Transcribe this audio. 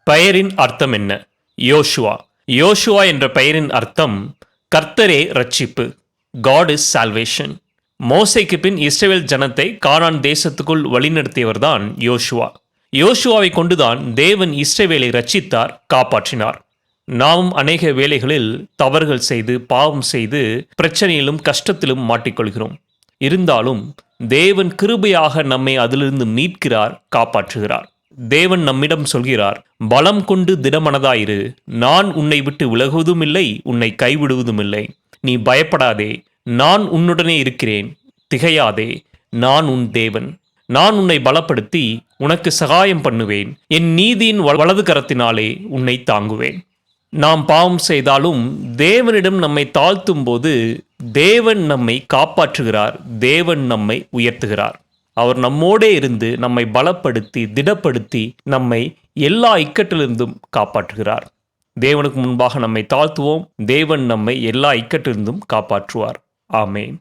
பெயரின் அர்த்தம் என்ன? யோசுவா. யோசுவா என்ற பெயரின் அர்த்தம் கர்த்தரே ரட்சிப்பு. God is salvation. மோசேக்கு பின் இஸ்ரவேல் ஜனத்தை கானான் தேசத்துக்குள் வழிநடத்தியவர்தான் யோசுவா. யோசுவாவை கொண்டுதான் தேவன் இஸ்ரவேலை ரட்சித்தார், காப்பாற்றினார். நாமும் அநேக வேளைகளில் தவறுகள் செய்து பாவம் செய்து பிரச்சனையிலும் கஷ்டத்திலும் மாட்டிக்கொள்கிறோம். இருந்தாலும் தேவன் கிருபையாக நம்மை அதிலிருந்து மீட்கிறார், காப்பாற்றுகிறார். தேவன் நம்மிடம் சொல்கிறார், பலம் கொண்டு திடமனதாயிரு, நான் உன்னை விட்டு விலகுவதும் இல்லை, உன்னை கைவிடுவதும் இல்லை. நீ பயப்படாதே, நான் உன்னுடனே இருக்கிறேன், திகையாதே, நான் உன் தேவன். நான் உன்னை பலப்படுத்தி உனக்கு சகாயம் பண்ணுவேன், என் நீதியின் வலது கரத்தினாலே உன்னை தாங்குவேன். நாம் பாவம் செய்தாலும் தேவனிடம் நம்மை தாழ்த்தும் போது தேவன் நம்மை காப்பாற்றுகிறார், தேவன் நம்மை உயர்த்துகிறார். அவர் நம்மோடே இருந்து நம்மை பலப்படுத்தி திடப்படுத்தி நம்மை எல்லா இக்கட்டிலிருந்தும் காப்பாற்றுகிறார். தேவனுக்கு முன்பாக நம்மை தாழ்த்துவோம், தேவன் நம்மை எல்லா இக்கட்டிலிருந்தும் காப்பாற்றுவார். ஆமென்.